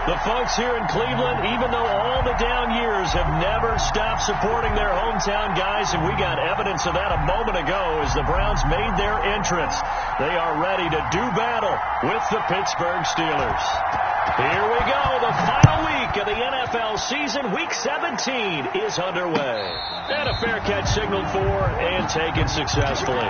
The folks here in Cleveland, even though all the down years, have never stopped supporting their hometown guys, and we got evidence of that a moment ago as the Browns made their entrance. They are ready to do battle with the Pittsburgh Steelers. Here we go. The final week of the NFL season, Week 17, is underway. And a fair catch signaled for and taken successfully.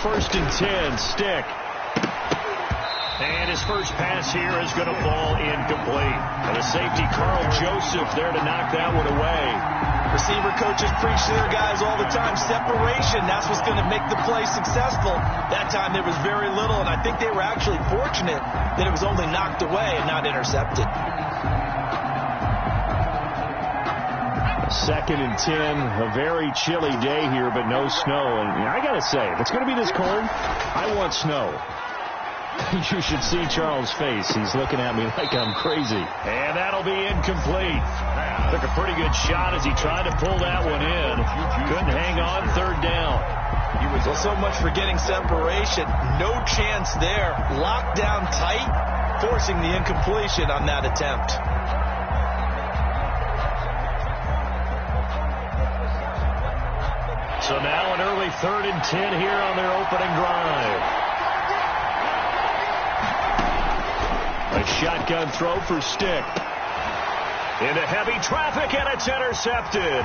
First and 10, Stick. And his first pass here is going to fall incomplete. And the safety, Carl Joseph, there to knock that one away. Receiver coaches preach to their guys all the time. Separation, that's what's going to make the play successful. That time there was very little, and I think they were actually fortunate that it was only knocked away and not intercepted. Second and 10, a very chilly day here, but no snow. And I got to say, if it's going to be this cold, I want snow. You should see Charles' face. He's looking at me like I'm crazy. And that'll be incomplete. Took a pretty good shot as he tried to pull that one in. Couldn't hang on, third down. Well, so much for getting separation. No chance there. Locked down tight, forcing the incompletion on that attempt. So now an early 3rd and 10 here on their opening drive. A shotgun throw for Stick. Into heavy traffic, and it's intercepted.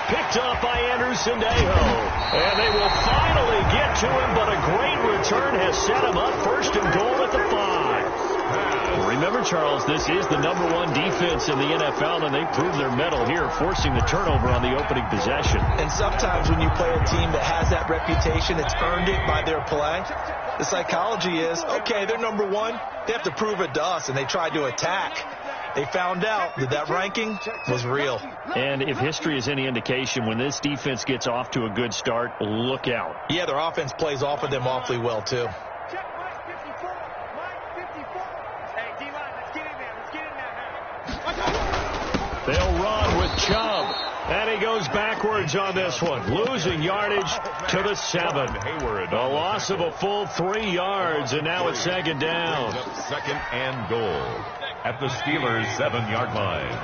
Picked up by Andrew Sendejo. And they will finally get to him, but a great return has set him up first and goal at the 5. Remember, Charles, this is the #1 defense in the NFL, and they proved their mettle here, forcing the turnover on the opening possession. And sometimes when you play a team that has that reputation, it's earned it by their play. The psychology is, okay, they're #1. They have to prove it to us, and they tried to attack. They found out that that ranking was real. And if history is any indication, when this defense gets off to a good start, look out. Yeah, their offense plays off of them awfully well, too. They'll run with Chubb. And he goes backwards on this one, losing yardage to the 7. A loss of a full 3 yards, and now it's second down. Second and goal at the Steelers' 7-yard line.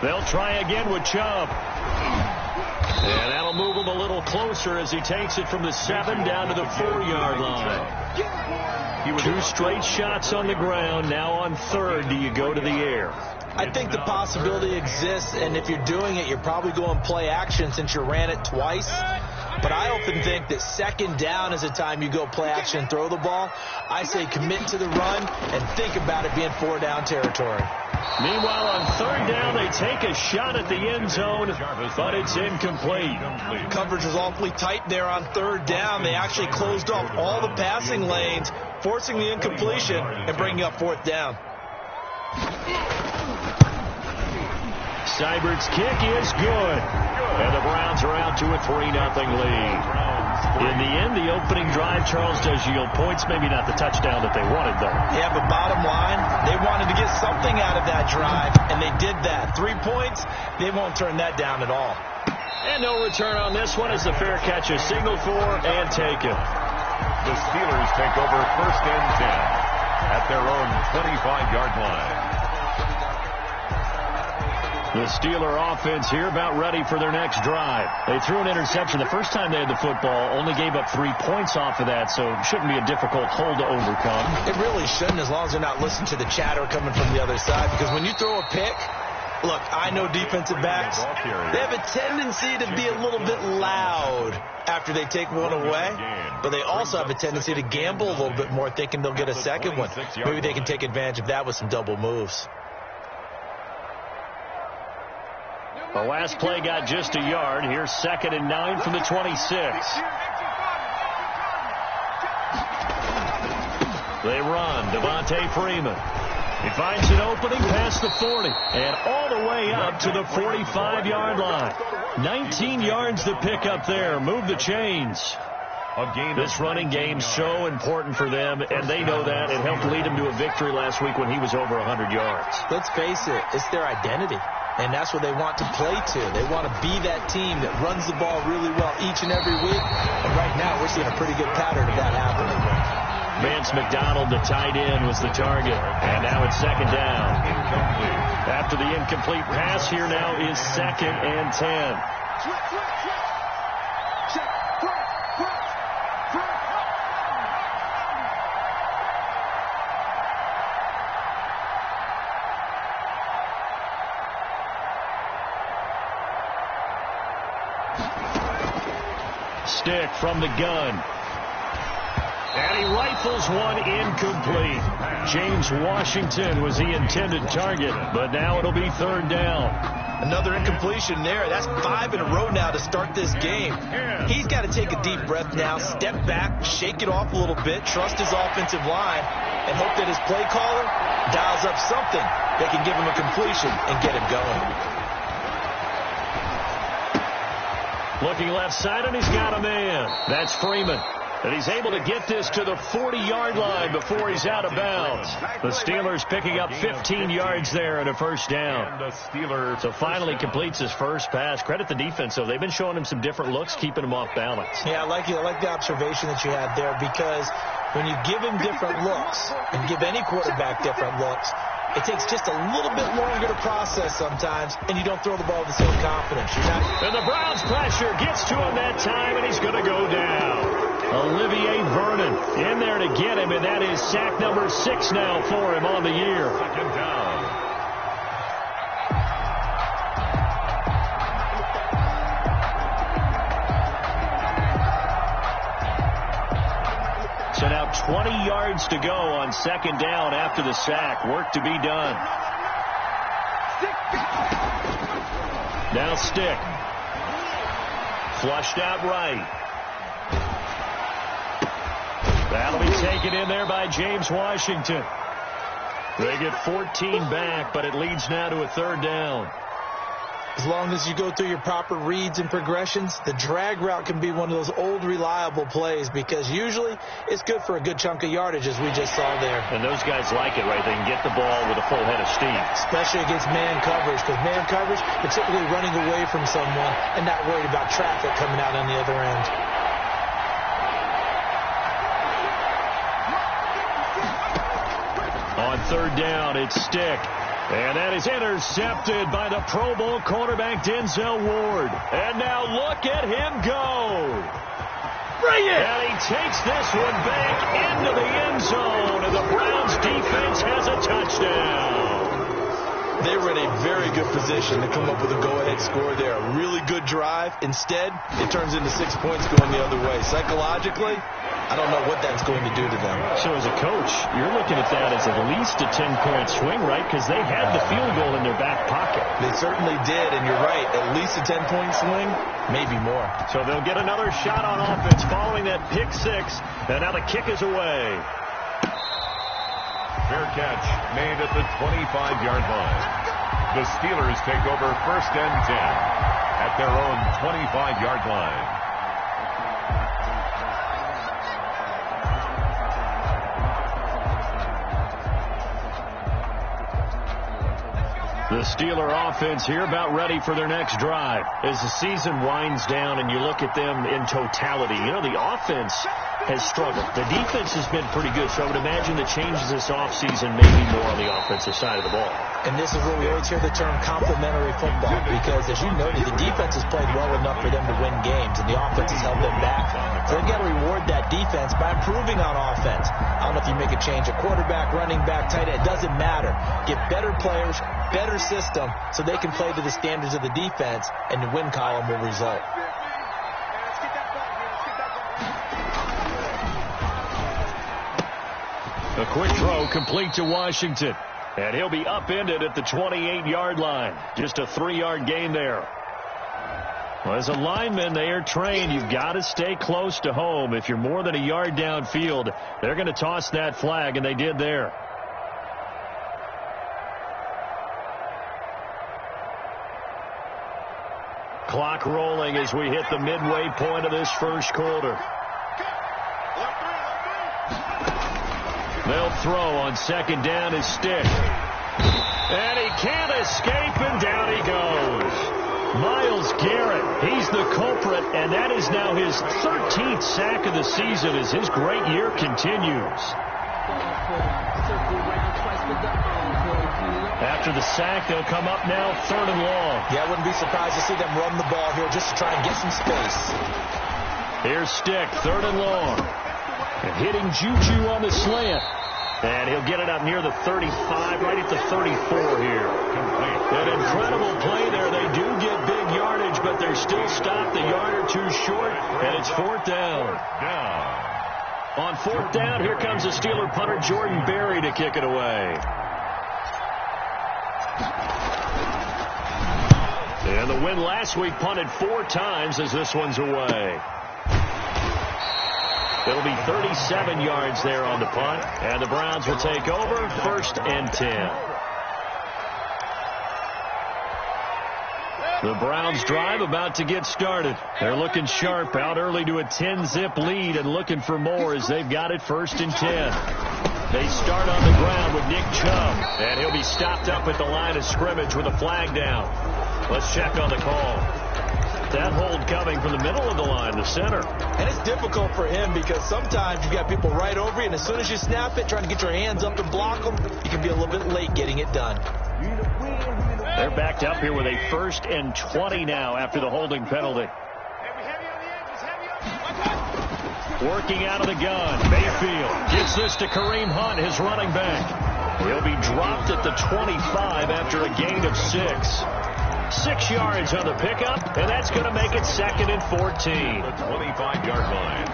They'll try again with Chubb. And that'll move him a little closer as he takes it from the 7 down to the 4-yard line. 2 straight shots on the ground. Now on 3rd, do you go to the air? I think the possibility exists, and if you're doing it, you're probably going play action since you ran it twice. But I often think that second down is a time you go play action and throw the ball. I say commit to the run and think about it being 4-down territory. Meanwhile, on 3rd down, they take a shot at the end zone, but it's incomplete. Coverage was awfully tight there on 3rd down. They actually closed off all the passing lanes, forcing the incompletion and bringing up 4th down. Seibert's kick is good. And the Browns are out to a 3-0 lead. In the end, the opening drive, Charles, does yield points. Maybe not the touchdown that they wanted, though. Yeah, but bottom line, they wanted to get something out of that drive, and they did that. 3 points, they won't turn that down at all. And no return on this one as the fair catch is signaled for and taken. The Steelers take over 1st and 10 at their own 25-yard line. The Steeler offense here about ready for their next drive. They threw an interception the first time they had the football, only gave up 3 points off of that, so it shouldn't be a difficult hole to overcome. It really shouldn't, as long as they're not listening to the chatter coming from the other side, because when you throw a pick, look, I know defensive backs, they have a tendency to be a little bit loud after they take one away, but they also have a tendency to gamble a little bit more, thinking they'll get a second one. Maybe they can take advantage of that with some double moves. The last play got just a yard. Here's 2nd and 9 from the 26. They run. Devontae Freeman. He finds an opening past the 40 and all the way up to the 45-yard line. 19 yards to pick up there. Move the chains. This running game's so important for them, and they know that. It helped lead them to a victory last week when he was over 100 yards. Let's face it, it's their identity, and that's what they want to play to. They want to be that team that runs the ball really well each and every week, and right now we're seeing a pretty good pattern of that happening. Vance McDonald, the tight end, was the target. And now it's second down. After the incomplete pass, here now is 2nd and 10. Stick from the gun. And he rifles one incomplete. James Washington was the intended target, but now it'll be 3rd down. Another incompletion there. That's 5 in a row now to start this game. He's got to take a deep breath now, step back, shake it off a little bit, trust his offensive line, and hope that his play caller dials up something that can give him a completion and get him going. Looking left side, and he's got a man. That's Freeman. And he's able to get this to the 40-yard line before he's out of bounds. The Steelers picking up 15 yards there and a first down. So finally completes his first pass. Credit the defense, though. They've been showing him some different looks, keeping him off balance. Yeah, I like the observation that you had there, because when you give him different looks and give any quarterback different looks, it takes just a little bit longer to process sometimes, and you don't throw the ball with the same confidence. And the Browns pressure gets to him that time, and he's going to go down. Olivier Vernon in there to get him, and that is sack number 6 now for him on the year. Second down. So now 20 yards to go on 2nd down after the sack. Work to be done. Now Stick. Flushed out right. That'll be taken in there by James Washington. They get 14 back, but it leads now to a 3rd down. As long as you go through your proper reads and progressions, the drag route can be one of those old reliable plays, because usually it's good for a good chunk of yardage, as we just saw there. And those guys like it, right? They can get the ball with a full head of steam. Especially against man coverage, because man coverage, they're typically running away from someone and not worried about traffic coming out on the other end. On 3rd down, it's Stick. And that is intercepted by the Pro Bowl cornerback Denzel Ward. And now look at him go. Bring it! And he takes this one back into the end zone, and the Browns defense has a touchdown. They were in a very good position to come up with a go-ahead score there. A really good drive. Instead, it turns into 6 points going the other way. Psychologically, I don't know what that's going to do to them. So as a coach, you're looking at that as at least a 10-point swing, right? Because they had the field goal in their back pocket. They certainly did, and you're right. At least a 10-point swing, maybe more. So they'll get another shot on offense following that pick 6, and now the kick is away. Fair catch made at the 25-yard line. The Steelers take over 1st and 10 at their own 25-yard line. The Steeler offense here about ready for their next drive. As the season winds down and you look at them in totality, you know, the offense has struggled. The defense has been pretty good, so I would imagine the changes this offseason may be more on the offensive side of the ball. And this is where we always hear the term complementary football, because as you noted, the defense has played well enough for them to win games, and the offense has held them back. So they've got to reward that defense by improving on offense. I don't know if you make a change, a quarterback, running back, tight end, it doesn't matter. Get better players, better system, so they can play to the standards of the defense, and the win column will result. A quick throw complete to Washington. And he'll be upended at the 28-yard line. Just a 3-yard gain there. Well, as a lineman, they are trained. You've got to stay close to home. If you're more than a yard downfield, they're going to toss that flag, and they did there. Clock rolling as we hit the midway point of this first quarter. They'll throw on second down his stick. And he can't escape, and down he goes. Myles Garrett, he's the culprit, and that is now his 13th sack of the season as his great year continues. After the sack, they'll come up now 3rd and long. Yeah, I wouldn't be surprised to see them run the ball here just to try and get some space. Here's Stick, 3rd and long. And hitting Juju on the slant. And he'll get it up near the 35, right at the 34 here. An incredible play there. They do get big yardage, but they're still stopped a yard or two short, and it's 4th down. On 4th down, here comes the Steeler punter Jordan Berry to kick it away. And the win last week punted 4 times as this one's away. It'll be 37 yards there on the punt, and the Browns will take over 1st and 10. The Browns drive about to get started. They're looking sharp, out early to a 10-zip lead and looking for more as they've got it 1st and 10. They start on the ground with Nick Chubb, and he'll be stopped up at the line of scrimmage with a flag down. Let's check on the call. That hold coming from the middle of the line, the center. And it's difficult for him because sometimes you've got people right over you, and as soon as you snap it, trying to get your hands up and block them, you can be a little bit late getting it done. They're backed up here with a 1st and 20 now after the holding penalty. Working out of the gun, Mayfield gets this to Kareem Hunt, his running back. He'll be dropped at the 25 after a gain of 6. 6 yards on the pickup, and that's going to make it 2nd and 14. The 25-yard line.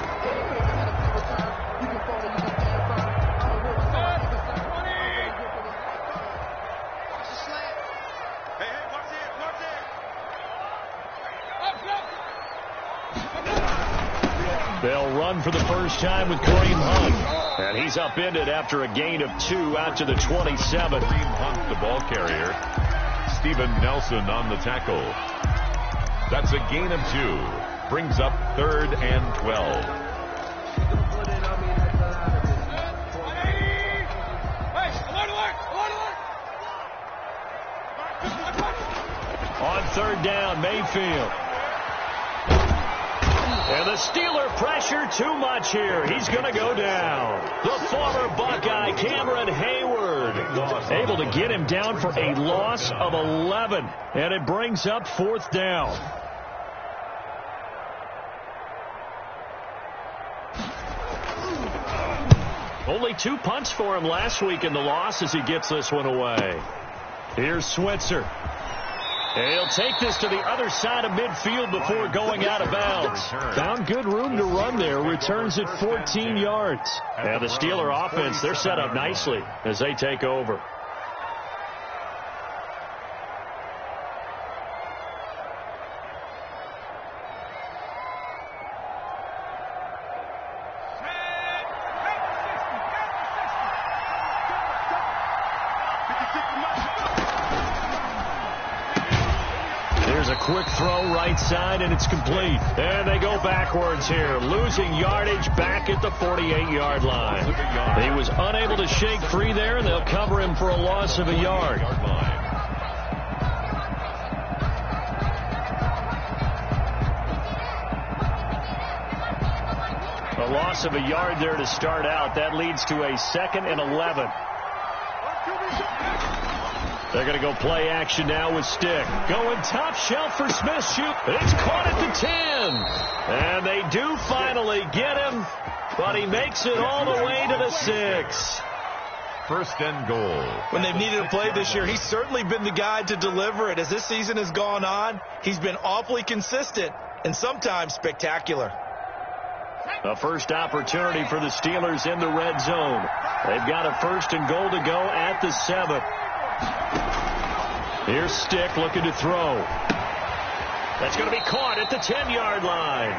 They'll run for the first time with Kareem Hunt. And he's upended after a gain of 2 out to the 27. Kareem Hunt, the ball carrier. Steven Nelson on the tackle. That's a gain of 2. Brings up 3rd and 12. On 3rd down, Mayfield. And the Steeler pressure too much here. He's going to go down. The former Buckeye, Cameron Hayward, able to get him down for a loss of 11. And it brings up 4th down. Only 2 punts for him last week in the loss as he gets this one away. Here's Switzer. And he'll take this to the other side of midfield before going out of bounds. Found good room to run there. Returns at 14 yards. And the Steeler offense, they're set up nicely as they take over. There's a quick throw right side, and it's complete. And they go backwards here, losing yardage back at the 48-yard line. He was unable to shake free there, and they'll cover him for a loss of a yard. A loss of a yard there to start out. That leads to a 2nd and 11. They're going to go play action now with Stick. Going top shelf for Smith-Schuster. It's caught at the 10. And they do finally get him, but he makes it all the way to the 6. 1st and goal. When they've needed a play this year, he's certainly been the guy to deliver it. As this season has gone on, he's been awfully consistent and sometimes spectacular. A first opportunity for the Steelers in the red zone. They've got a 1st and goal to go at the 7. Here's Stick looking to throw. That's going to be caught at the 10-yard line.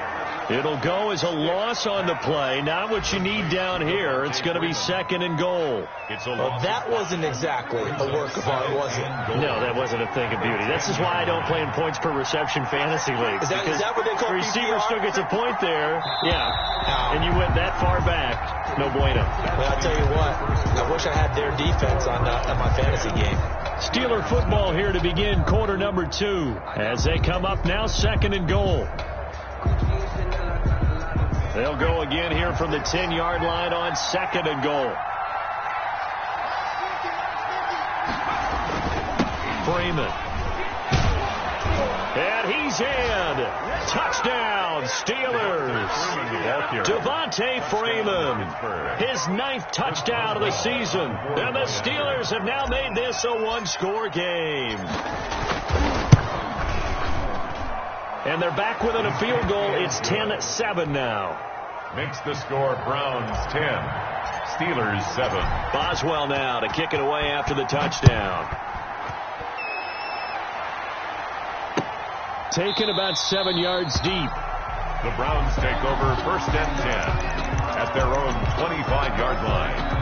It'll go as a loss on the play. Not what you need down here. It's going to be 2nd and goal. Well, that wasn't exactly a work of art, was it? No, that wasn't a thing of beauty. This is why I don't play in points per reception fantasy leagues. Is that what they call the receiver PPR? still gets a point there. Yeah. And you went that far back. No bueno. Well, I'll tell you what. I wish I had their defense on my fantasy game. Steeler football here to begin quarter number 2 as they come up now 2nd and goal. They'll go again here from the 10-yard line on 2nd and goal. Freeman. And he's in. Touchdown, Steelers. Devontae Freeman. His 9th touchdown of the season. And the Steelers have now made this a one-score game. And they're back within a field goal. It's 10-7 now. Makes the score Browns 10, Steelers 7. Boswell now to kick it away after the touchdown. Taken about 7 yards deep. The Browns take over 1st and 10 at their own 25-yard line.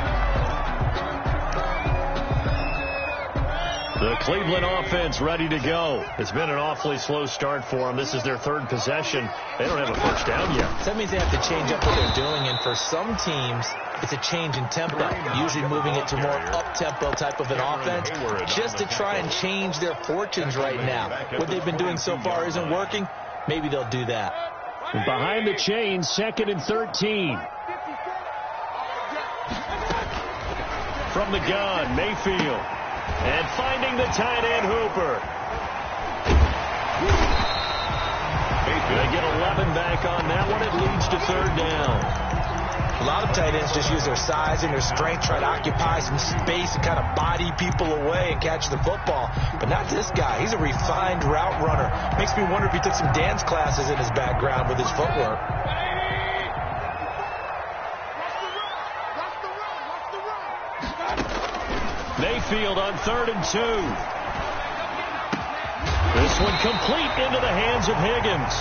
The Cleveland offense ready to go. It's been an awfully slow start for them. This is their 3rd possession. They don't have a first down yet. So that means they have to change up what they're doing, and for some teams, it's a change in tempo, usually moving it to more up-tempo type of an offense, just to try and change their fortunes right now. What they've been doing so far isn't working. Maybe they'll do that. And behind the chains, 2nd and 13. From the gun, Mayfield. And finding the tight end, Hooper. They get 11 back on that one. It leads to 3rd down. A lot of tight ends just use their size and their strength, try to occupy some space and kind of body people away and catch the football. But not this guy. He's a refined route runner. Makes me wonder if he took some dance classes in his background with his footwork. Mayfield on 3rd and 2. This one complete into the hands of Higgins.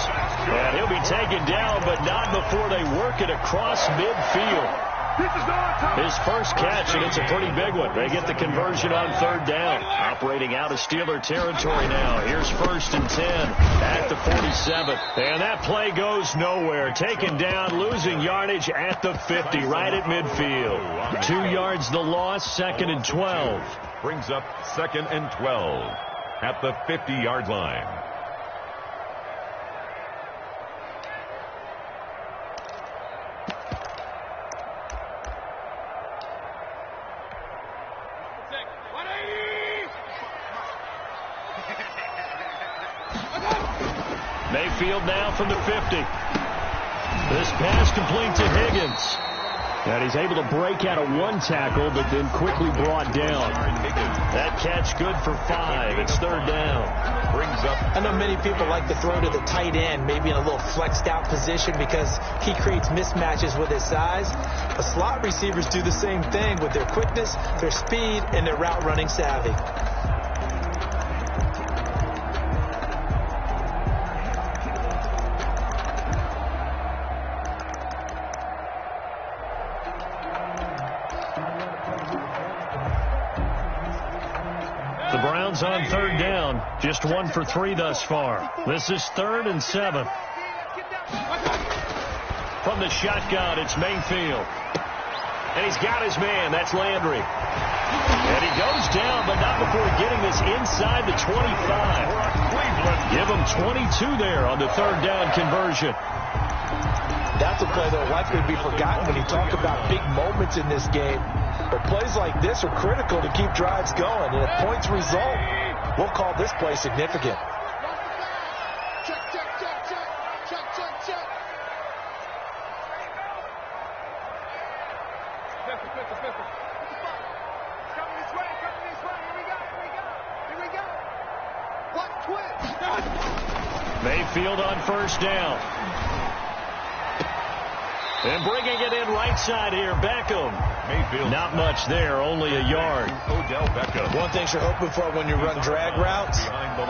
And he'll be taken down, but not before they work it across midfield. His first catch, and it's a pretty big one. They get the conversion on 3rd down. Operating out of Steeler territory now. Here's 1st and 10 at the 47. And that play goes nowhere. Taken down, losing yardage at the 50, right at midfield. 2 yards the loss, 2nd and 12. Brings up 2nd and 12 at the 50-yard line. Mayfield now from the 50. This pass complete to Higgins. And he's able to break out of one tackle, but then quickly brought down. That catch good for 5. It's 3rd down. Brings up. I know many people like to throw to the tight end, maybe in a little flexed out position because he creates mismatches with his size. But slot receivers do the same thing with their quickness, their speed, and their route running savvy. The Browns on 3rd down, just 1 for 3 thus far. This is 3rd and 7. From the shotgun, it's Mayfield. And he's got his man, that's Landry. And he goes down, but not before getting this inside the 25. Give him 22 there on the 3rd down conversion. That's a play that will likely be forgotten when you talk about big moments in this game. But plays like this are critical to keep drives going. And if points result, we'll call this play significant. Mayfield on 1st down. And bringing it in right side here, Beckham. Mayfield. Not much there, only a yard. Odell Beckham. One thing you're hoping for when you run drag routes,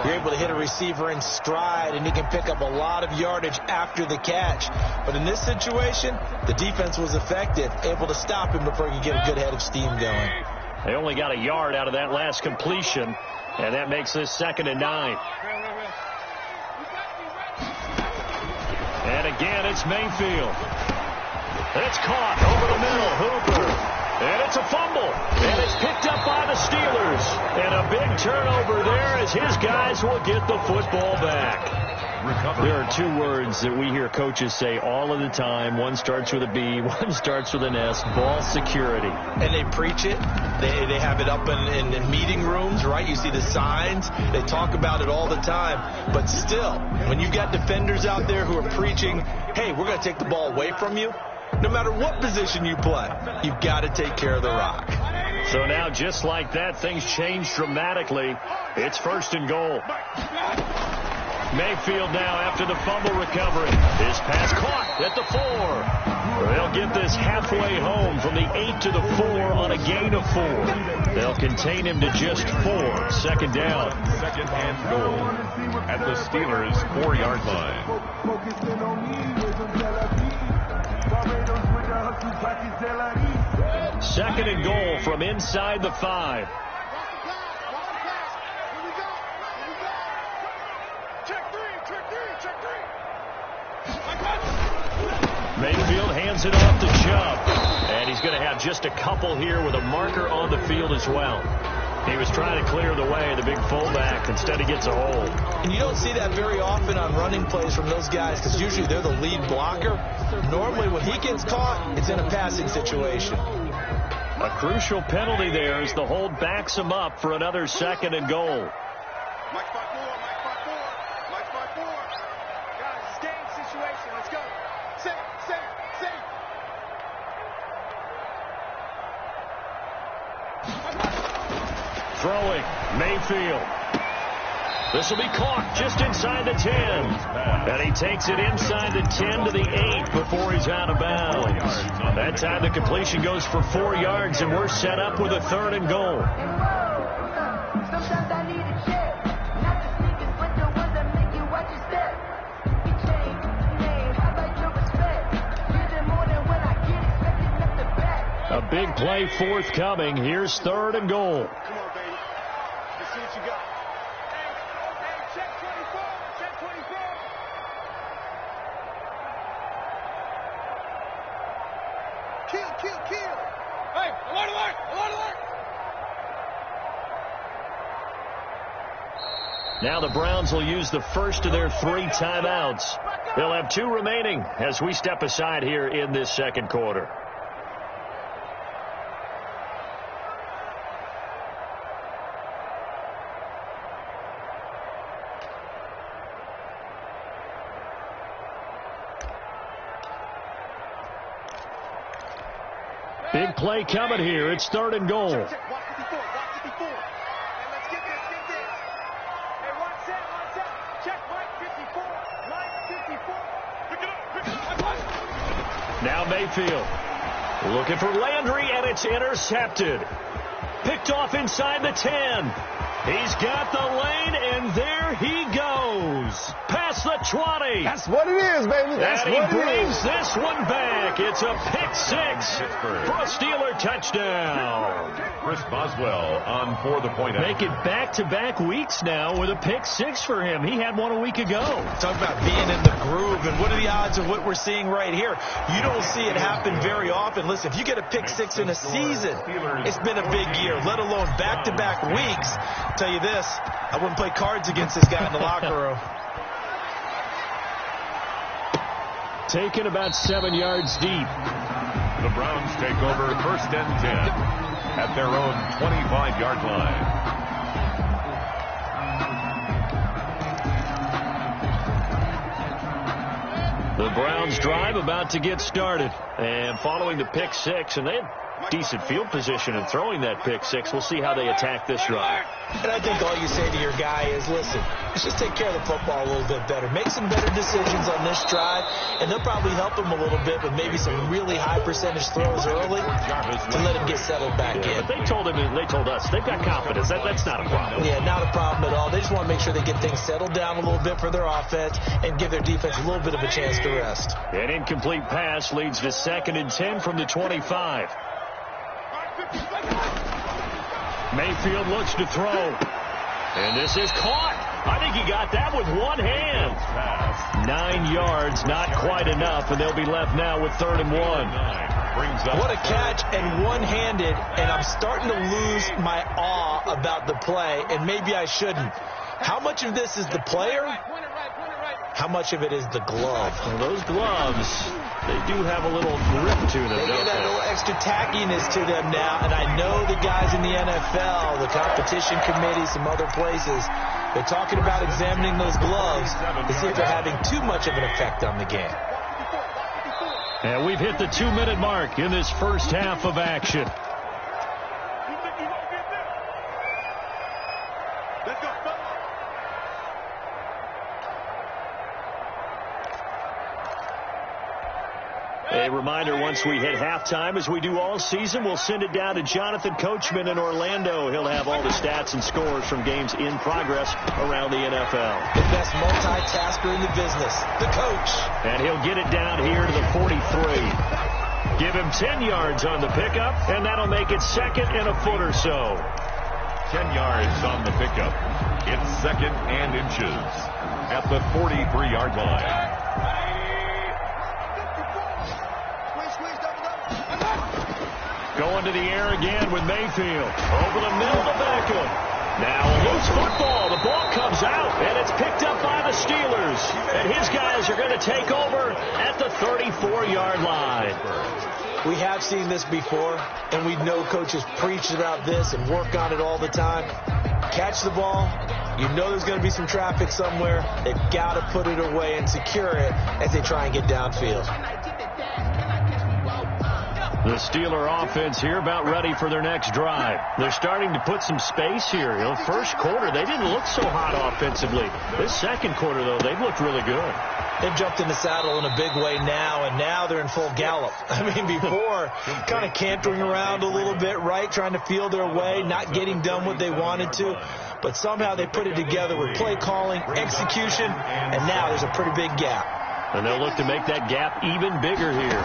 you're able to hit a receiver in stride, and he can pick up a lot of yardage after the catch. But in this situation, the defense was effective, able to stop him before he could get a good head of steam going. They only got a yard out of that last completion, and that makes this 2nd and 9. And again, it's Mayfield. It's caught over the middle. Hooper. And it's a fumble. And it's picked up by the Steelers. And a big turnover there as his guys will get the football back. There are 2 words that we hear coaches say all of the time. One starts with a B, one starts with an S. Ball security. And they preach it. They have it up in meeting rooms, right? You see the signs. They talk about it all the time. But still, when you've got defenders out there who are preaching, hey, we're going to take the ball away from you, no matter what position you play, you've got to take care of the rock. So now, just like that, things change dramatically. It's 1st and goal. Mayfield now after the fumble recovery. His pass caught at the 4. They'll get this halfway home from the 8 to the 4 on a gain of 4. They'll contain him to just 4. 2nd down. 2nd and goal at the Steelers' 4-yard line. 2nd and goal from inside the 5. Mayfield hands it off to Chubb. And he's going to have just a couple here with a marker on the field as well. He was trying to clear the way, the big fullback. Instead, he gets a hold. And you don't see that very often on running plays from those guys because usually they're the lead blocker. Normally, when he gets caught, it's in a passing situation. A crucial penalty there as the hold backs him up for another 2nd and goal. Mike 5-4, Mike 5-4, Mike 5-4. Guys, it's game situation. Let's go. Safe. Throwing, Mayfield. This will be caught just inside the 10. And he takes it inside the 10 to the 8 before he's out of bounds. That time the completion goes for 4 yards, and we're set up with a 3rd and goal. A big play forthcoming. Here's 3rd and goal. Come on, baby. Let's see what you got. Hey, check 24. Check 24. Kill. Hey, alert. Now the Browns will use the first of their 3 timeouts. They'll have 2 remaining as we step aside here in this 2nd quarter. Big play coming here. It's 3rd and goal. Check. Watch 54. Hey, let's get this. Hey, watch set. Check Mike 54. Pick it up. Now Mayfield looking for Landry, and it's intercepted. Picked off inside the 10. He's got the lane, and there he goes. Past the 20. That's what it is, baby. That's and what he it brings is. this one back. It's a pick 6 for a Steeler touchdown. Chris Boswell on for the point out. Make it back-to-back weeks now with a pick 6 for him. He had one a week ago. Talk about being in the groove, and what are the odds of what we're seeing right here? You don't see it happen very often. Listen, if you get a pick 6 in a season, it's been a big year, let alone back-to-back weeks. I'll tell you this, I wouldn't play cards against this guy in the locker room. Taken about 7 yards deep. The Browns take over 1st and 10 at their own 25-yard line. The Browns drive about to get started. And following the pick 6, and they had decent field position and throwing that pick six. We'll see how they attack this drive. And I think all you say to your guy is, listen, let's just take care of the football a little bit better. Make some better decisions on this drive, and they'll probably help him a little bit with maybe some really high percentage throws early to let him get settled back in. But they told us they've got confidence. That's not a problem. Yeah, not a problem at all. They just want to make sure they get things settled down a little bit for their offense and give their defense a little bit of a chance to rest. An incomplete pass leads to 2nd and 10 from the 25. Mayfield looks to throw. And this is caught. I think he got that with one hand. 9 yards, not quite enough, and they'll be left now with 3rd and 1. What a catch, and one-handed, and I'm starting to lose my awe about the play, and maybe I shouldn't. How much of this is the player? How much of it is the glove? Well, those gloves, they do have a little grip to them, They don't get that they? little extra tackiness to them now, and I know the guys in the NFL, the competition committee, some other places, they're talking about examining those gloves to see if they're having too much of an effect on the game. And we've hit the 2-minute mark in this first half of action. Let's go. A reminder, once we hit halftime, as we do all season, we'll send it down to Jonathan Coachman in Orlando. He'll have all the stats and scores from games in progress around the NFL. The best multitasker in the business, the coach. And he'll get it down here to the 43. Give him 10 yards on the pickup, and that'll make it 2nd and a foot or so. 10 yards on the pickup. It's 2nd and inches at the 43-yard line. Going to the air again with Mayfield. Over the middle to Beckham. Now a loose football. The ball comes out, and it's picked up by the Steelers. And his guys are going to take over at the 34-yard line. We have seen this before, and we know coaches preach about this and work on it all the time. Catch the ball. You know there's going to be some traffic somewhere. They've got to put it away and secure it as they try and get downfield. The Steeler offense here about ready for their next drive. They're starting to put some space here. You know, first quarter, they didn't look so hot offensively. This second quarter, though, they've looked really good. They've jumped in the saddle in a big way now, and now they're in full gallop. I mean, before, kind of cantering around a little bit, right, trying to feel their way, not getting done what they wanted to. But somehow they put it together with play calling, execution, and now there's a pretty big gap. And they'll look to make that gap even bigger here.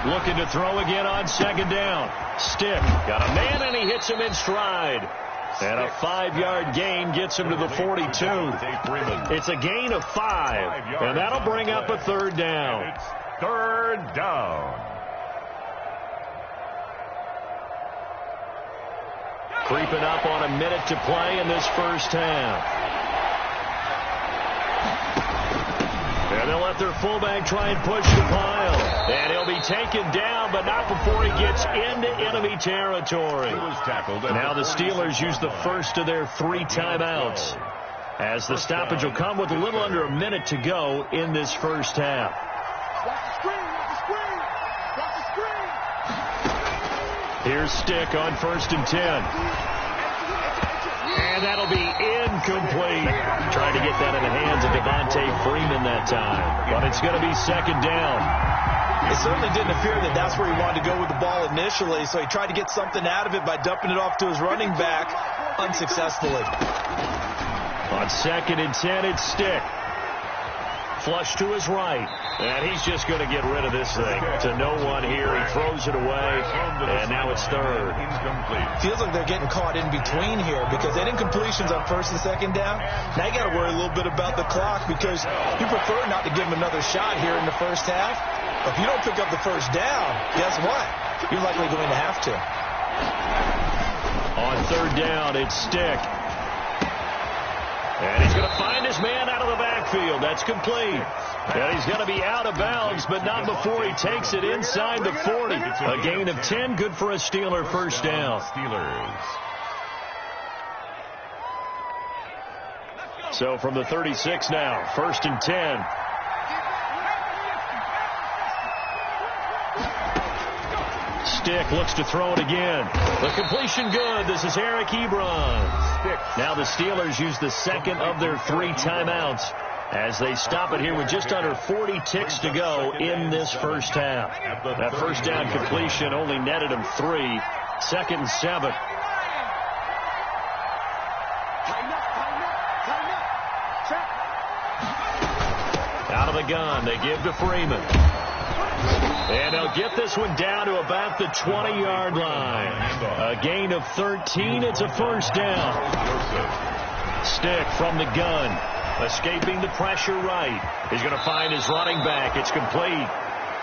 Looking to throw again on 2nd down. Stick got a man, and he hits him in stride. And a 5-yard gain gets him to the 42. It's a gain of 5, and that'll bring up a 3rd down. It's 3rd down. Creeping up on a minute to play in this first half. And they'll let their fullback try and push the pile. And he'll be taken down, but not before he gets into enemy territory. Now the Steelers use the first of their 3 timeouts, as the stoppage will come with a little under a minute to go in this first half. Here's Stick on 1st and 10. And that'll be incomplete. Trying to get that in the hands of Devontae Freeman that time. But it's going to be 2nd down. It certainly didn't appear that that's where he wanted to go with the ball initially, so he tried to get something out of it by dumping it off to his running back unsuccessfully. On 2nd and 10, it's Stick. Flush to his right. And he's just going to get rid of this thing to no one here. He throws it away, and now it's 3rd. Feels like they're getting caught in between here because they didn't completions on 1st and 2nd down. Now you got to worry a little bit about the clock because you prefer not to give him another shot here in the first half. If you don't pick up the 1st down, guess what? You're likely going to have to. On 3rd down, it's Stick. And he's going to find his man out of the backfield. That's complete. And he's going to be out of bounds, but not before he takes it inside the 40. A gain of 10, good for a Steeler first down. So from the 36 now, 1st and 10. Stick looks to throw it again. The completion good. This is Eric Ebron. Now the Steelers use the second of their 3 timeouts as they stop it here with just under 40 ticks to go in this first half. That first down completion only netted them 3. 2nd and 7. Out of the gun, they give to Freeman. And they'll get this one down to about the 20-yard line. A gain of 13. It's a first down. Stick from the gun. Escaping the pressure right. He's going to find his running back. It's complete.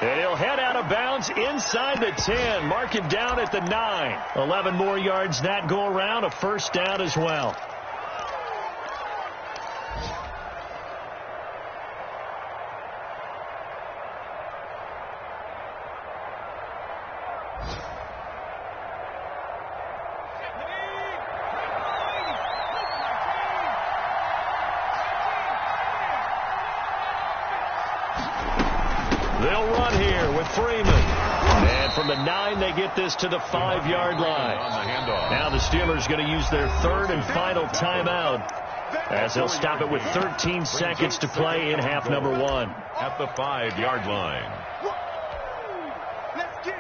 And he'll head out of bounds inside the 10. Mark him down at the 9. 11 more yards that go around. A first down as well. They'll run here with Freeman. And from the 9, they get this to the 5-yard line. Now the Steelers going to use their 3rd and final timeout as they'll stop it with 13 seconds to play in half number 1. At the 5-yard line. Let's get it.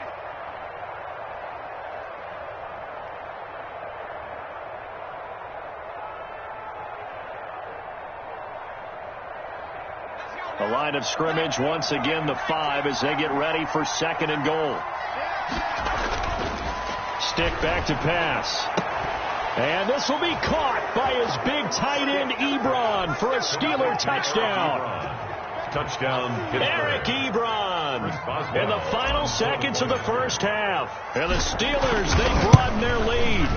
The line of scrimmage once again the 5 as they get ready for 2nd and goal. Stick back to pass. And this will be caught by his big tight end Ebron for a Steeler touchdown. Touchdown, Pittsburgh. Eric Ebron in the final seconds of the first half. And the Steelers, they broaden their lead.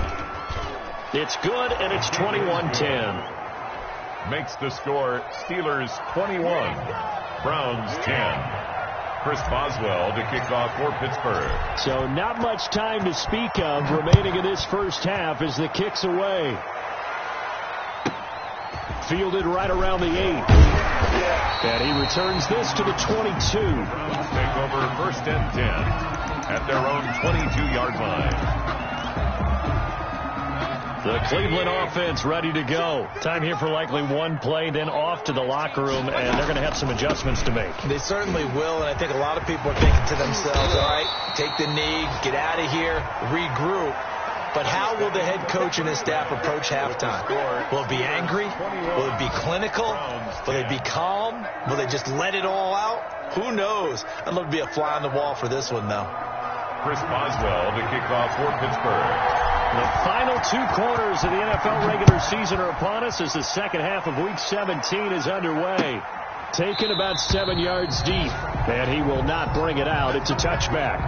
It's good, and it's 21-10. Makes the score Steelers 21, Browns 10. Chris Boswell to kick off for Pittsburgh. So not much time to speak of remaining in this first half as the kick's away. Fielded right around the 8. And he returns this to the 22. Browns take over 1st and 10 at their own 22-yard line. The Cleveland offense ready to go. Time here for likely one play, then off to the locker room, and they're going to have some adjustments to make. They certainly will, and I think a lot of people are thinking to themselves, all right, take the knee, get out of here, regroup. But how will the head coach and his staff approach halftime? Will it be angry? Will it be clinical? Will they be calm? Will they just let it all out? Who knows? I'd love to be a fly on the wall for this one, though. Chris Boswell to kick off for Pittsburgh. The final 2 quarters of the NFL regular season are upon us as the second half of Week 17 is underway. Taken about 7 yards deep, and he will not bring it out. It's a touchback.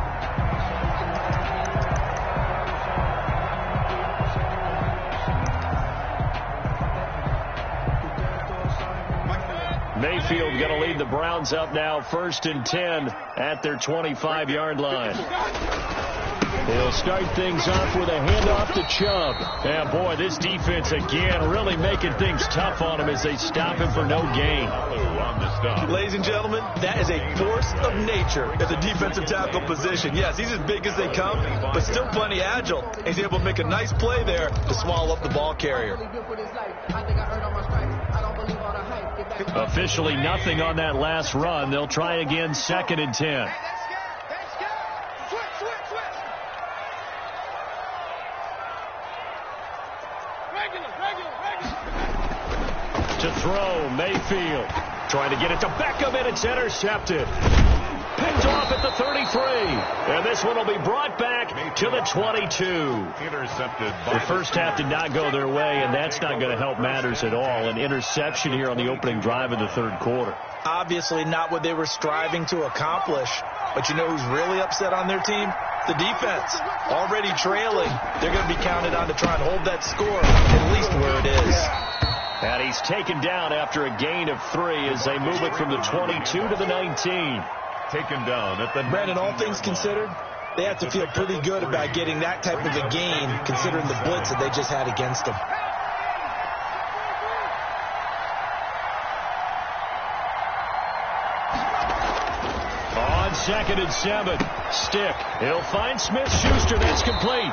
Mayfield going to lead the Browns up now 1st and 10 at their 25-yard line. He'll start things off with a handoff to Chubb. And boy, this defense again really making things tough on him as they stop him for no gain. Ladies and gentlemen, that is a force of nature at the defensive tackle position. Yes, he's as big as they come, but still plenty agile. He's able to make a nice play there to swallow up the ball carrier. Officially nothing on that last run. They'll try again 2nd and 10. To throw, Mayfield. Trying to get it to Beckham, and it's intercepted. Picked off at the 33. And this one will be brought back to the 22. Intercepted. The first half did not go their way, and that's not going to help matters at all. An interception here on the opening drive of the 3rd quarter. Obviously not what they were striving to accomplish. But you know who's really upset on their team? The defense. Already trailing. They're going to be counted on to try and hold that score at least where it is. And he's taken down after a gain of 3 as they move it from the 22 to the 19. Taken down at the Brandon, all things considered, they have to feel pretty good about getting that type of a gain considering the blitz that they just had against them. 2nd and 7. Stick. He'll find Smith-Schuster. That's complete.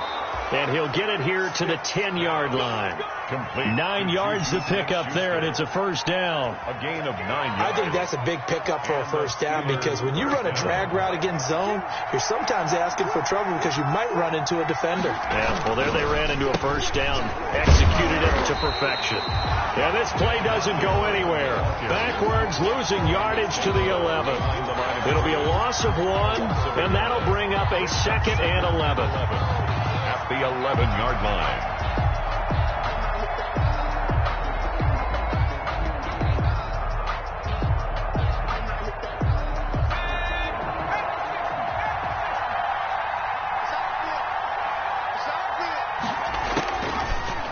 And he'll get it here to the 10-yard line. Complete. 9 yards to pick up there, and it's a first down. A gain of 9 yards. I think that's a big pickup for a first down because when you run a drag route against zone, you're sometimes asking for trouble because you might run into a defender. Yeah, well, there they ran into a first down. Executed it to perfection. Yeah, this play doesn't go anywhere. Backwards, losing yardage to the 11. It'll be a loss of 1, and that'll bring up a 2nd and 11. At the 11-yard line.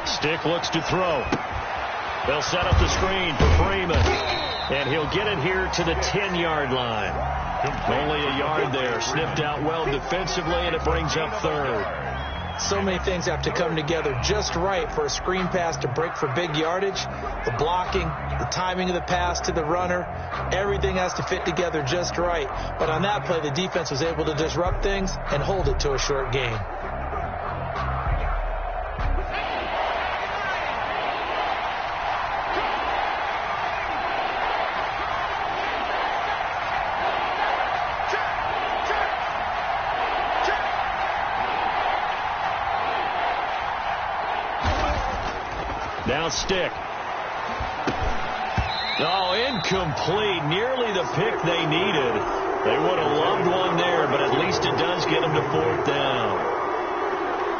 Stick looks to throw. They'll set up the screen for Freeman. And he'll get it here to the 10-yard line. Only a yard there. Sniffed out well defensively, and it brings up 3rd. So many things have to come together just right for a screen pass to break for big yardage. The blocking, the timing of the pass to the runner, everything has to fit together just right. But on that play, the defense was able to disrupt things and hold it to a short gain. Now Stick. Oh, incomplete. Nearly the pick they needed. They would have loved one there, but at least it does get them to 4th down.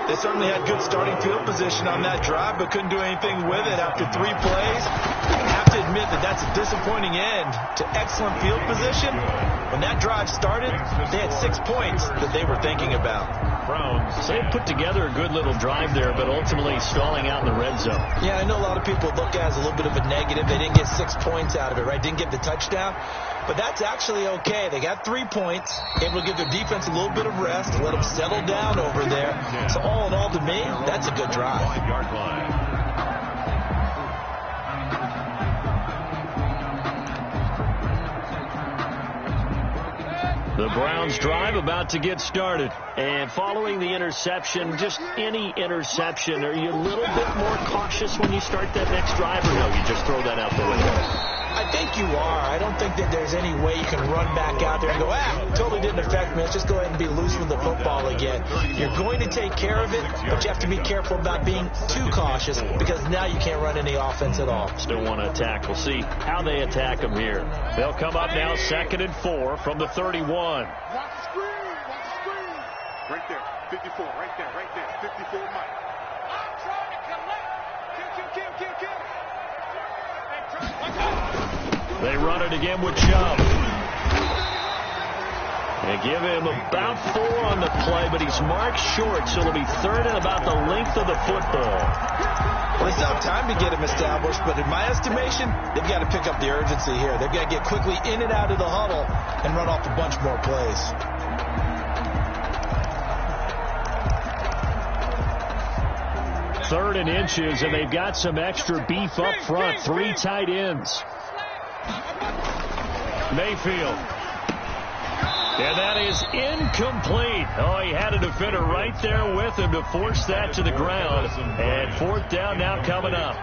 They certainly had good starting field position on that drive, but couldn't do anything with it after 3 plays. I have to admit that that's a disappointing end to excellent field position. When that drive started, they had 6 points that they were thinking about. So they put together a good little drive there, but ultimately stalling out in the red zone. Yeah, I know a lot of people look at it as a little bit of a negative. They didn't get 6 points out of it, right? Didn't get the touchdown. But that's actually okay. They got 3 points, able to give their defense a little bit of rest, let them settle down over there. So all in all, to me, that's a good drive. 5-yard line. The Browns drive about to get started. And following the interception, just any interception, are you a little bit more cautious when you start that next drive, or no, you just throw that out the window? I think you are. I don't think that there's any way you can run back out there and go, totally didn't affect me. Let's just go ahead and be loose with the football again. You're going to take care of it, but you have to be careful about being too cautious because now you can't run any offense at all. Still want to attack. We'll see how they attack them here. They'll come up now 2nd and 4 from the 31. Watch the screen. Right there. 54. Right there. 54 Mike. I'm trying to collect. Kill. They run it again with Chubb. They give him about 4 on the play, but he's marked short, so it'll be 3rd and about the length of the football. Well, they still have time to get him established, but in my estimation, they've got to pick up the urgency here. They've got to get quickly in and out of the huddle and run off a bunch more plays. Third and inches, and they've got some extra beef up front. 3 tight ends. Mayfield. And that is incomplete. Oh, he had a defender right there with him to force that to the ground. And 4th down now coming up.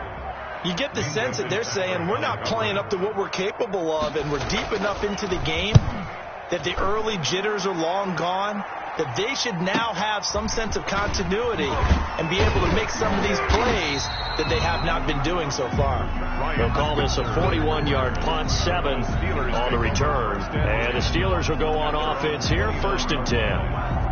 You get the sense that they're saying we're not playing up to what we're capable of, and we're deep enough into the game that the early jitters are long gone, that they should now have some sense of continuity and be able to make some of these plays that they have not been doing so far. They'll call this a 41-yard punt, 7 on the return. And the Steelers will go on offense here, 1st and 10.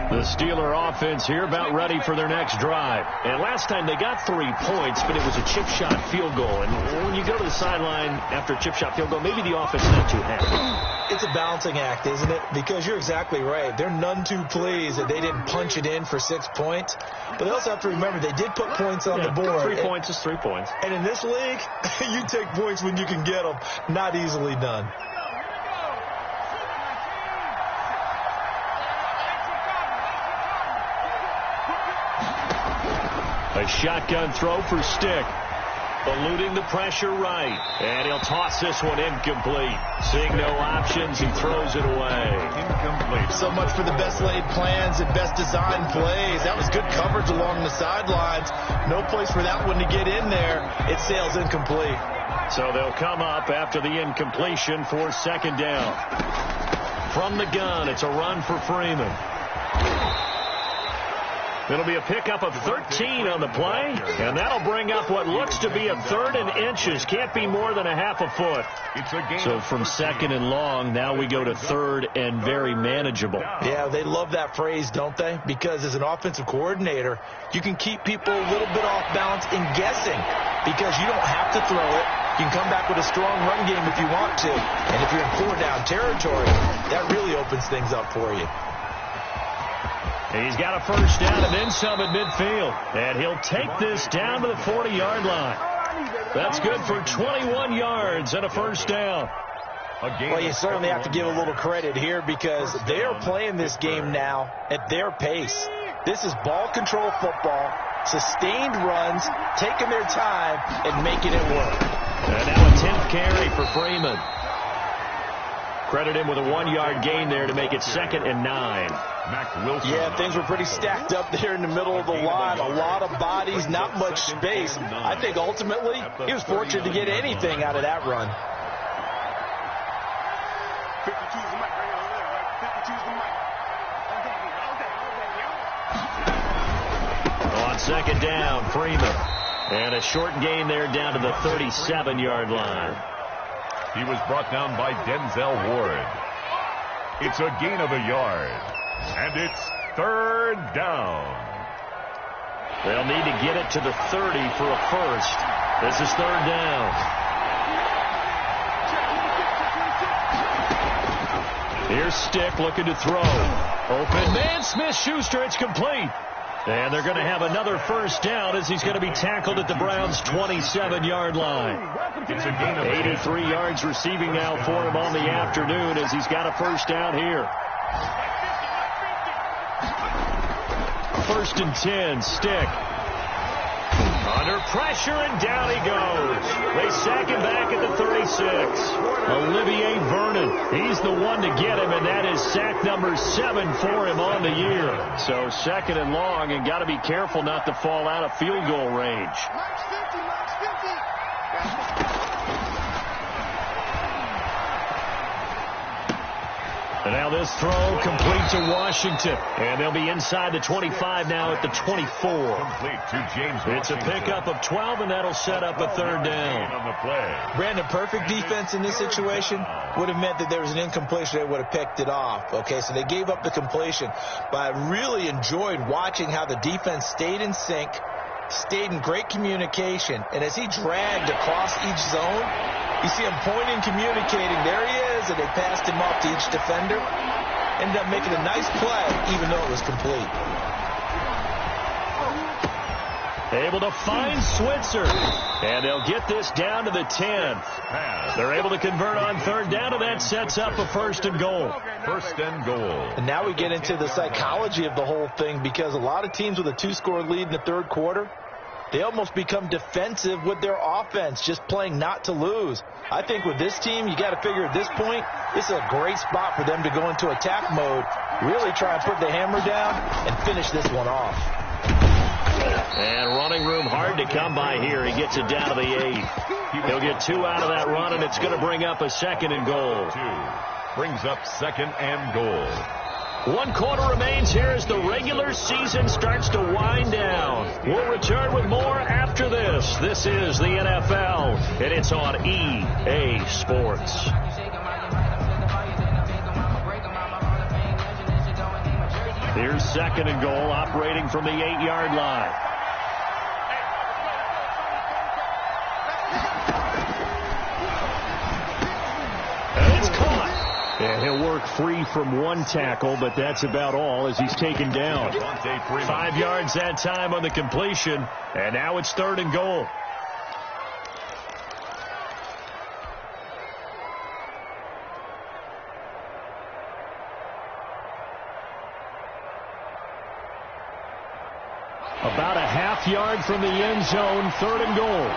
The Steeler offense here about ready for their next drive. And last time they got 3 points, but it was a chip shot field goal. And when you go to the sideline after a chip shot field goal, maybe the offense is not too happy. It's a balancing act, isn't it? Because you're exactly right. They're none too pleased that they didn't punch it in for 6 points. But they also have to remember they did put points on the board. 3 points is 3 points. And in this league, you take points when you can get them. Not easily done. A shotgun throw for Stick. eluding the pressure right. And he'll toss this one incomplete. Seeing no options, he throws it away. Incomplete. So much for the best laid plans and best designed plays. That was good coverage along the sidelines. No place for that one to get in there. It sails incomplete. So they'll come up after the incompletion for second down. From the gun, it's a run for Freeman. It'll be a pickup of 13 on the play, and that'll bring up what looks to be a third and inches. Can't be more than a half a foot. So from second and long, now we go to third and very manageable. Yeah, they love that phrase, don't they? Because as an offensive coordinator, you can keep people a little bit off balance and guessing because you don't have to throw it. You can come back with a strong run game if you want to. And if you're in four-down territory, that really opens things up for you. He's got a first down and then some at midfield. And he'll take this down to the 40-yard line. That's good for 21 yards and a first down. Well, you certainly have to give a little credit here because they are playing this game now at their pace. This is ball control football, sustained runs, taking their time, and making it work. And now a 10th carry for Freeman. Credit him with a 1-yard gain there to make it 2nd and 9. Yeah, things were pretty stacked up there in the middle of the line. A lot of bodies, not much space. I think ultimately he was fortunate to get anything out of that run. 52's the mic right over there, right? 52's the mic. On second down, Freeman. And a short gain there down to the 37-yard line. He was brought down by Denzel Ward. It's a gain of a yard. And it's third down. They'll need to get it to the 30 for a first. This is third down. Here's Stick looking to throw. Open man, Smith-Schuster, it's complete. And they're going to have another first down as he's going to be tackled at the Browns' 27-yard line. It's a gain of 83 yards receiving now for him on the afternoon as he's got a first down here. First and 10, Stick. Under pressure, and down he goes. They sack him back at the 36. Olivier Vernon, he's the one to get him, and that is sack number 7 for him on the year. So second and long, and got to be careful not to fall out of field goal range. Max 50, Max 50. And now this throw complete to Washington. And they'll be inside the 25 now at the 24. Complete to James Washington. It's a pickup of 12, and that'll set up a third down. On the play. Brandon, perfect defense in this situation would have meant that there was an incompletion. They would have picked it off. Okay, so they gave up the completion. But I really enjoyed watching how the defense stayed in sync, stayed in great communication. And as he dragged across each zone, you see him pointing, communicating. There he is, and they passed him off to each defender. Ended up making a nice play, even though it was complete. Able to find Switzer. And they'll get this down to the 10. They're able to convert on third down, and that sets up a first and goal. First and goal. And now we get into the psychology of the whole thing because a lot of teams with a 2-score lead in the third quarter, they almost become defensive with their offense, just playing not to lose. I think with this team, you got to figure at this point, this is a great spot for them to go into attack mode, really try and put the hammer down and finish this one off. And running room hard to come by here. He gets it down to the 8. He'll get 2 out of that run, and it's going to bring up a second and goal. 2 brings up second and goal. 1 quarter remains here as the regular season starts to wind down. We'll return with more after this. This is the NFL, and it's on EA Sports. Here's second and goal, operating from the 8-yard line. And it's caught. And he'll work free from 1 tackle, but that's about all as he's taken down. 5 yards that time on the completion, and now it's third and goal. About a half yard from the end zone, third and goal.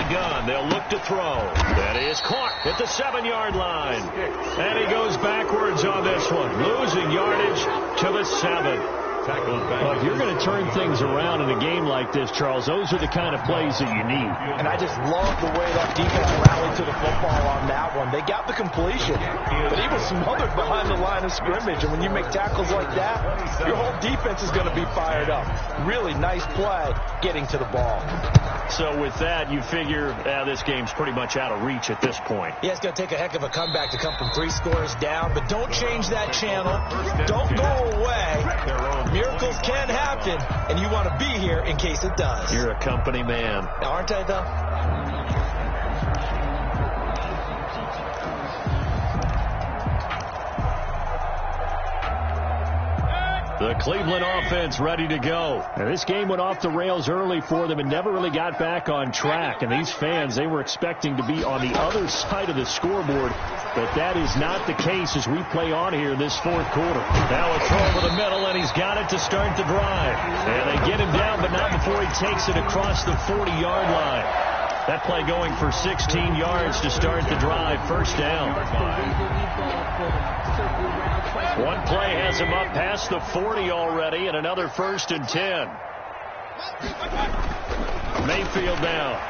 the gun. They'll look to throw. That is caught at the 7-yard line. And he goes backwards on this one, losing yardage to the 7. Well, if you're going to turn things around in a game like this, Charles, those are the kind of plays that you need. And I just love the way that defense rallied to the football on that one. They got the completion, but he was smothered behind the line of scrimmage. And when you make tackles like that, your whole defense is going to be fired up. Really nice play getting to the ball. So with that, you figure this game's pretty much out of reach at this point. Yeah, it's going to take a heck of a comeback to come from 3 scores down, but don't change that channel. Don't go away. Miracles can happen, and you want to be here in case it does. You're a company man. Aren't I, though? The Cleveland offense ready to go. Now, this game went off the rails early for them and never really got back on track. And these fans, they were expecting to be on the other side of the scoreboard. But that is not the case as we play on here in this 4th quarter. Now a throw over the middle, and he's got it to start the drive. And they get him down, but not before he takes it across the 40-yard line. That play going for 16 yards to start the drive. First down. One play has him up past the 40 already, and another 1st and 10. Mayfield now.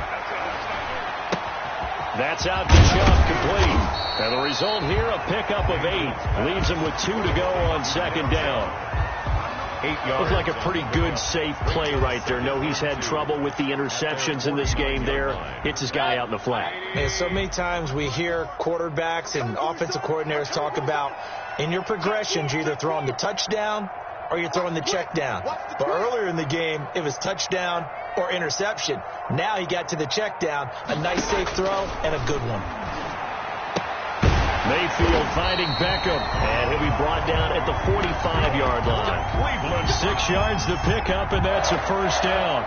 That's out to Chubb, complete. And the result here, a pickup of 8. Leaves him with 2 to go on 2nd down. 8 yards. Looks like a pretty good, safe play right there. No, he's had trouble with the interceptions in this game there. Hits his guy out in the flat. And so many times we hear quarterbacks and offensive coordinators talk about in your progressions, you're either throwing the touchdown or you're throwing the check down. But earlier in the game, it was touchdown or interception. Now he got to the check down, a nice safe throw, and a good one. Mayfield finding Beckham, and he'll be brought down at the 45-yard line. 6 yards to pick up, and that's a first down.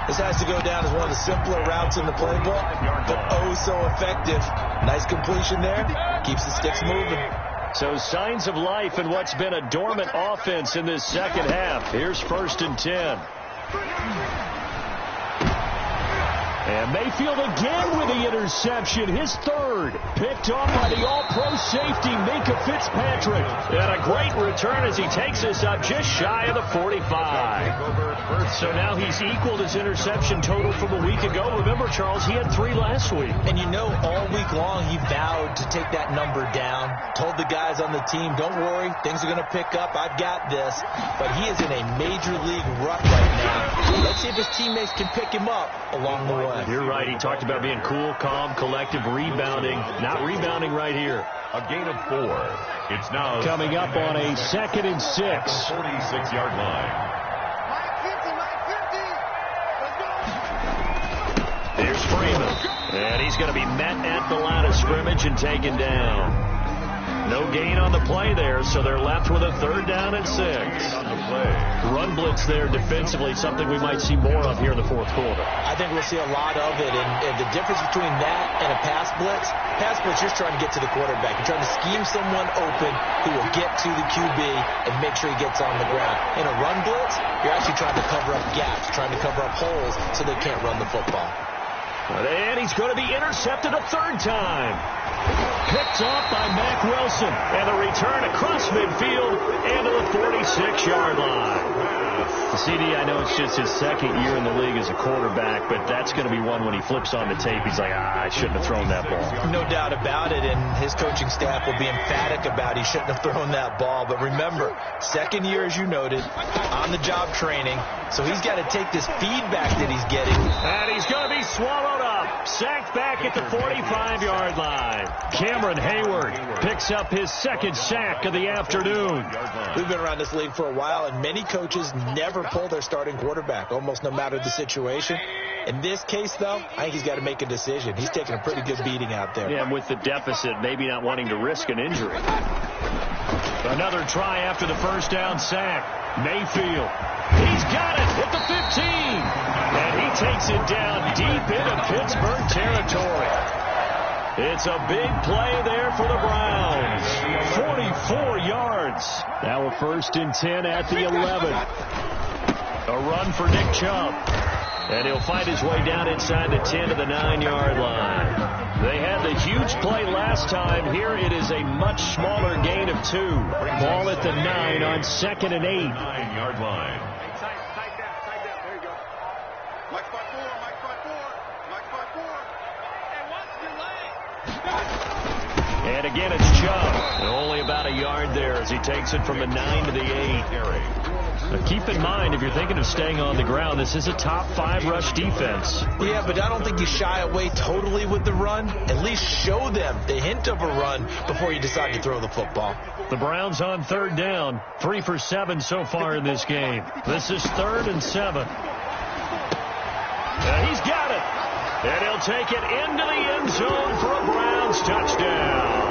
This has to go down as one of the simpler routes in the playbook, but oh so effective. Nice completion there. Keeps the sticks moving. So signs of life in what's been a dormant offense in this second half. Here's 1st and 10. And Mayfield again with the interception, his 3rd. Picked off by the all-pro safety, Minkah Fitzpatrick. And a great return as he takes us up just shy of the 45. So now he's equaled his interception total from a week ago. Remember, Charles, he had 3 last week. And you know, all week long he vowed to take that number down. Told the guys on the team, don't worry, things are going to pick up. I've got this. But he is in a major league rut right now. Let's see if his teammates can pick him up along the way. You're right. He talked about being cool, calm, collective, rebounding. Not rebounding right here. A gain of 4. It's now coming up on a 2nd and 6. 46-yard line. Here's Freeman. And he's going to be met at the line of scrimmage and taken down. No gain on the play there, so they're left with a 3rd down and 6. Run blitz there defensively, something we might see more of here in the 4th quarter. I think we'll see a lot of it, and the difference between that and a pass blitz, you're trying to get to the quarterback. You're trying to scheme someone open who will get to the QB and make sure he gets on the ground. In a run blitz, you're actually trying to cover up gaps, trying to cover up holes so they can't run the football. And he's going to be intercepted a 3rd time. Picked off by Mack Wilson. And the return across midfield and to the 46-yard line. CD, I know it's just his 2nd year in the league as a quarterback, but that's going to be one when he flips on the tape. He's like, I shouldn't have thrown that ball. No doubt about it, and his coaching staff will be emphatic about he shouldn't have thrown that ball. But remember, 2nd year, as you noted, on-the-job training, so he's got to take this feedback that he's getting. And he's going to be swallowed up. Sacked back at the 45-yard line. Cameron Hayward picks up his 2nd sack of the afternoon. We've been around this league for a while, and many coaches never pull their starting quarterback, almost no matter the situation. In this case, though, I think he's got to make a decision. He's taking a pretty good beating out there. Yeah, with the deficit, maybe not wanting to risk an injury. Another try after the 1st down sack. Mayfield. He's got it at the 15. And he takes it down deep into Pittsburgh territory. It's a big play there for the Browns. 44 yards. Now a 1st and 10 at the 11. A run for Nick Chubb. And he'll fight his way down inside the 10 to the 9-yard line. They had the huge play last time. Here it is a much smaller gain of 2. Ball at the 9 on 2nd and 8. 9-yard line. Tight down. There you go. Mike spot 4. And watch your leg. And again, it's Chubb. Only about a yard there as he takes it from the 9 to the 8. Now keep in mind, if you're thinking of staying on the ground, this is a top 5 rush defense. Yeah, but I don't think you shy away totally with the run. At least show them the hint of a run before you decide to throw the football. The Browns on 3rd down. 3 for 7 so far in this game. This is 3rd and 7. He's got it. And he'll take it into the end zone for a Browns touchdown.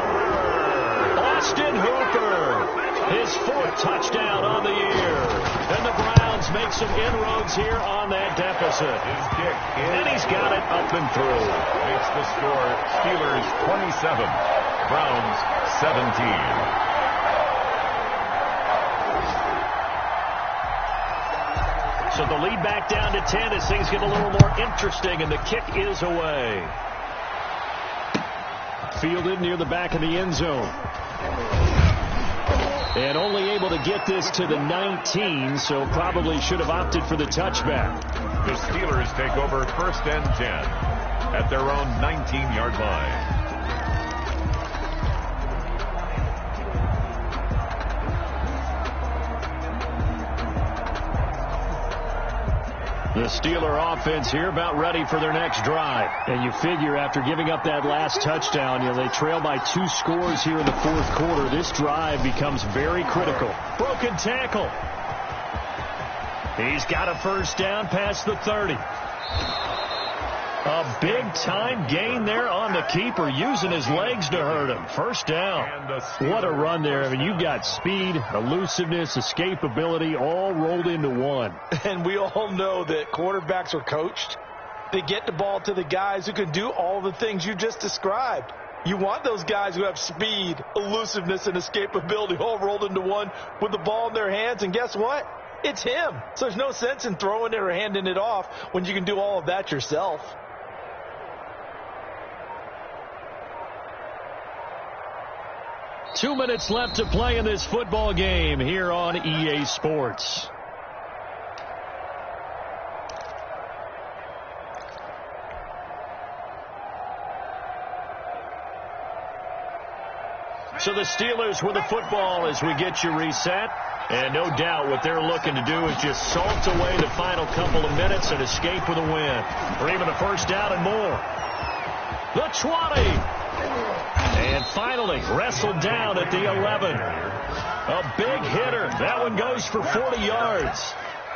Austin Hooper. His 4th touchdown on the year. And the Browns make some inroads here on that deficit. His kick And he's got it up and through. makes the score Steelers 27, Browns 17. So the lead back down to 10 as things get a little more interesting, and the kick is away. Fielded near the back of the end zone. And only able to get this to the 19, so probably should have opted for the touchback. The Steelers take over 1st and 10 at their own 19-yard line. The Steeler offense here about ready for their next drive. And you figure after giving up that last touchdown, they trail by 2 scores here in the 4th quarter. This drive becomes very critical. Broken tackle. He's got a 1st down past the 30. A big-time gain there on the keeper, using his legs to hurt him. 1st down. What a run there. I mean, you've got speed, elusiveness, escapability, all rolled into one. And we all know that quarterbacks are coached. They get the ball to the guys who can do all the things you just described. You want those guys who have speed, elusiveness, and escapability all rolled into one with the ball in their hands. And guess what? It's him. So there's no sense in throwing it or handing it off when you can do all of that yourself. Two minutes left to play in this football game here on EA Sports. So the Steelers with the football as we get you reset. And no doubt what they're looking to do is just salt away the final couple of minutes and escape with a win. Or even a 1st down and more. The 20. And finally wrestled down at the 11. A big hitter. That one goes for 40 yards.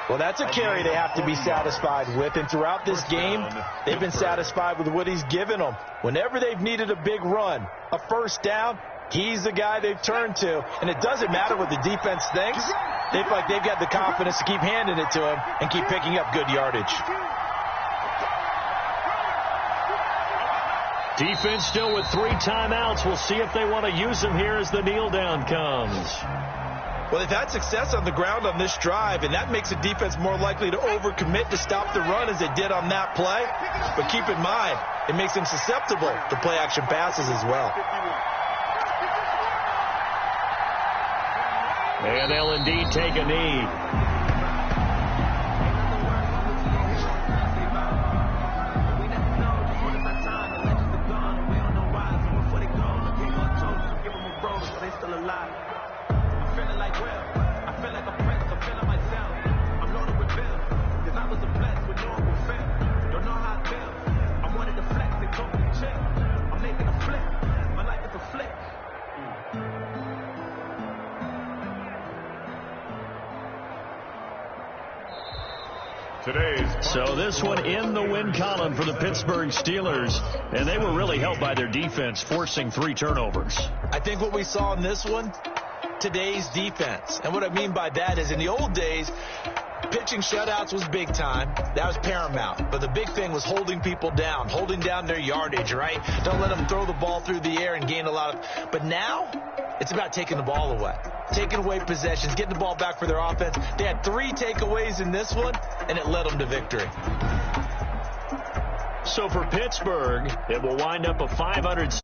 Well, that's a carry they have to be satisfied with. And throughout this game, they've been satisfied with what he's given them. Whenever they've needed a big run, a 1st down, he's the guy they've turned to. And it doesn't matter what the defense thinks. They feel like they've got the confidence to keep handing it to him and keep picking up good yardage. Defense still with 3 timeouts. We'll see if they want to use them here as the kneel down comes. Well, they've had success on the ground on this drive, and that makes the defense more likely to overcommit to stop the run as they did on that play. But keep in mind, it makes them susceptible to play-action passes as well. And they'll indeed take a knee. So this one in the win column for the Pittsburgh Steelers, and they were really helped by their defense, forcing 3 turnovers. I think what we saw in this one, today's defense. And what I mean by that is in the old days, Pitching shutouts was big time. That was paramount. But the big thing was holding people down, holding down their yardage, right? Don't let them throw the ball through the air and gain a lot of... But now, it's about taking the ball away. Taking away possessions, getting the ball back for their offense. They had 3 takeaways in this one, and it led them to victory. So for Pittsburgh, it will wind up a 500...